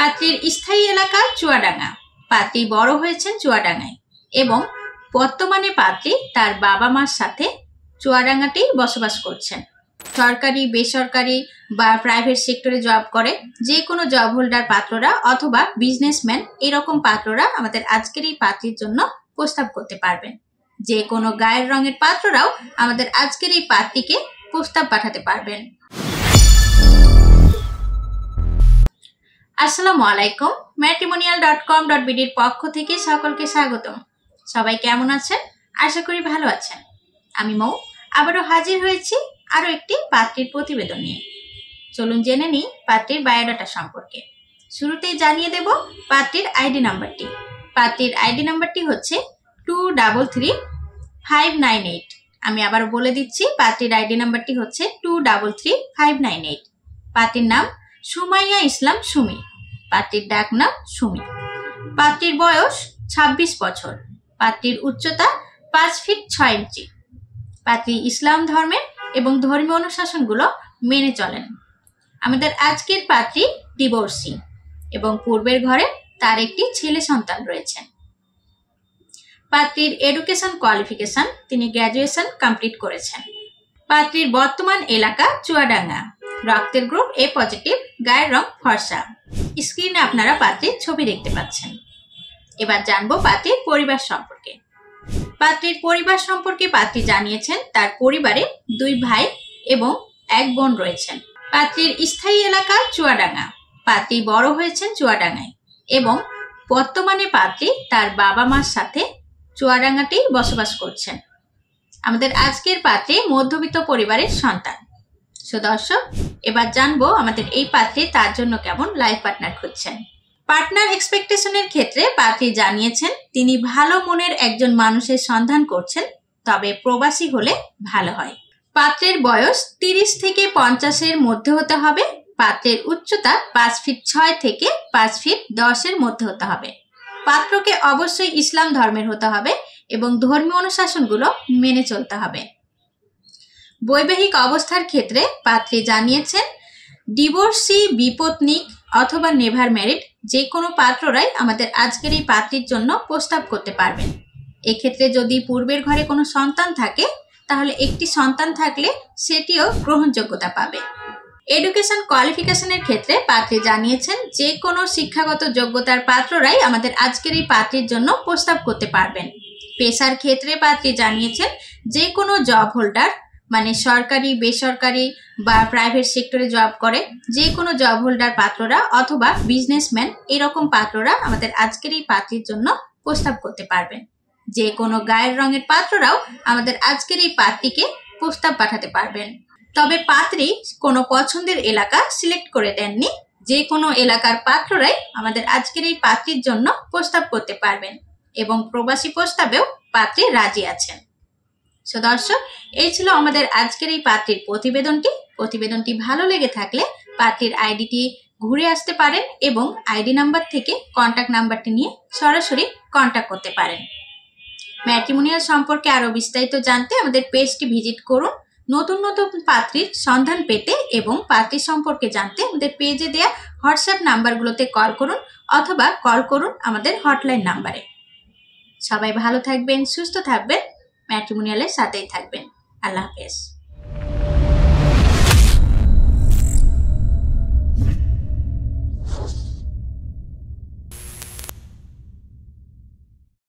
পাত্রীর স্থায়ী এলাকা চুয়াডাঙ্গা। পাত্রী বড় হয়েছেন চুয়াডাঙ্গায় এবং বর্তমানে পাত্রী তার বাবা মার সাথে চুয়াডাঙ্গাতেই বসবাস করছেন। সরকারি, বেসরকারি বা প্রাইভেট সেক্টরে জব করে যে কোনো জব হোল্ডার পাত্ররা অথবা বিজনেসম্যান এরকম পাত্ররা আমাদের আজকের এই পাত্রীর জন্য প্রস্তাব করতে পারবেন। যে কোনো গায়ের রঙের পাত্ররাও আমাদের আজকের এই পাত্রীকে প্রস্তাব পাঠাতে পারবেন। আসসালামু আলাইকুম, matrimonial.com.bd এর পক্ষ থেকে সকলকে স্বাগতম। সবাই কেমন আছেন? আশা করি ভালো আছেন। আমি মৌ আবারও হাজির হয়েছি আরো একটি পাত্রীর প্রতিবেদন নিয়ে। চলুন জেনে নিই পাত্রীর বায়োডাটা সম্পর্কে। শুরুতেই জানিয়ে দেব পাত্রীর আইডি নাম্বারটি। পাত্রীর আইডি নাম্বারটি হচ্ছে 233598। আমি আবার বলে দিচ্ছি, পাত্রীর আইডি নাম্বারটি হচ্ছে 233598। পাত্রীর নাম সুমাইয়া ইসলাম সুমি। পাত্রীর ডাক নাম সুমি। পাত্রীর বয়স 26 বছর। পাত্রীর উচ্চতা 5 ফিট 6 ইঞ্চি। পাত্রী ইসলাম ধর্মের এবং ধর্মীয় অনুশাসনগুলো মেনে চলেন। আমাদের আজকের পাত্রী ডিভোর্সি এবং পূর্বের ঘরে তার একটি ছেলে সন্তান রয়েছে। পাত্রীর এডুকেশন কোয়ালিফিকেশন, তিনি গ্র্যাজুয়েশন কমপ্লিট করেছেন। পাত্রীর বর্তমান এলাকা চুয়াডাঙ্গা। রক্তের গ্রুপ এ পজিটিভ, গায়ের রং ফর্সা। স্ক্রিনে আপনারা পাত্রীর ছবি দেখতে পাচ্ছেন। এবার জানবো পাত্রীর পরিবার সম্পর্কে। পাত্রীর পরিবার সম্পর্কে পাত্রী জানিয়েছেন তার পরিবারে 2 ভাই এবং 1 বোন রয়েছেন। পাত্রীর স্থায়ী এলাকা চুয়াডাঙ্গা। পাত্রী বড় হয়েছেন চুয়াডাঙ্গায় এবং বর্তমানে পাত্রী তার বাবা মার সাথে চুয়াডাঙ্গাতেই বসবাস করছেন। আমাদের আজকের পাত্রী মধ্যবিত্ত পরিবারের সন্তান। দর্শক, এবার জানবো আমাদের এই পাত্রী তার জন্য কেমন লাইফ পার্টনার খুঁজছেন। পার্টনার এক্সপেকটেশনের ক্ষেত্রে পাত্রী জানিয়েছেন তিনি ভালো মনের একজন মানুষের সন্ধান করছেন, তবে প্রবাসী হলে ভালো হয়। পাত্রের বয়স 30 থেকে 50 এর মধ্যে হতে হবে। পাত্রের উচ্চতা 5 ফিট 6 থেকে 5 ফিট 10 এর মধ্যে হতে হবে। পাত্রকে অবশ্যই ইসলাম ধর্মের হতে হবে এবং ধর্মীয় অনুশাসনগুলো মেনে চলতে হবে। বৈবাহিক অবস্থার ক্ষেত্রে পাত্রী জানিয়েছেন ডিভোর্সি, বিপত্নিক অথবা নেভার ম্যারিড যে কোনো পাত্ররাই আমাদের আজকের এই পাত্রীর জন্য প্রস্তাব করতে পারবেন। এক্ষেত্রে যদি পূর্বের ঘরে কোনো সন্তান থাকে তাহলে একটি সন্তান থাকলে সেটিও গ্রহণযোগ্যতা পাবে। এডুকেশন কোয়ালিফিকেশনের ক্ষেত্রে পাত্রী জানিয়েছেন যে কোনো শিক্ষাগত যোগ্যতার পাত্ররাই আমাদের আজকের এই পাত্রীর জন্য প্রস্তাব করতে পারবেন। পেশার ক্ষেত্রে পাত্রী জানিয়েছেন যে কোনো জব হোল্ডার, মানে সরকারি, বেসরকারি বা প্রাইভেট সেক্টরে জব করে যে কোনো জব হোল্ডার পাত্ররা অথবা বিজনেসম্যান এরকম পাত্ররা আমাদের আজকের এই পাত্রীর জন্য প্রস্তাব করতে পারবেন। যে কোনো গায়ের রঙের পাত্ররাও আমাদের আজকের এই পাত্রীকে প্রস্তাব পাঠাতে পারবেন। তবে পাত্রী কোনো পছন্দের এলাকা সিলেক্ট করে দেননি। যে কোনো এলাকার পাত্ররাই আমাদের আজকের এই পাত্রীর জন্য প্রস্তাব করতে পারবেন এবং প্রবাসী প্রস্তাবেও পাত্রী রাজি আছেন। দর্শক, এই ছিল আমাদের আজকের এই পাত্রীর প্রতিবেদনটি ভালো লেগে থাকলে পাত্রীর আইডিটি ঘুরে আসতে পারেন এবং আইডি নাম্বার থেকে কন্ট্যাক্ট নাম্বারটি নিয়ে সরাসরি কন্ট্যাক্ট করতে পারেন। ম্যাট্রিমোনিয়াল সম্পর্কে আরো বিস্তারিত জানতে আমাদের পেজটি ভিজিট করুন। নতুন নতুন পাত্রীর সন্ধান পেতে এবং পাত্রী সম্পর্কে জানতে আমাদের পেজে দেয়া হোয়াটসঅ্যাপ নাম্বারগুলোতে কল করুন অথবা কল করুন আমাদের হটলাইন নাম্বারে। সবাই ভালো থাকবেন, সুস্থ থাকবেন, ম্যাট্রিমোনিয়ালের সাথেই থাকবেন। আল্লাহ হাফেজ।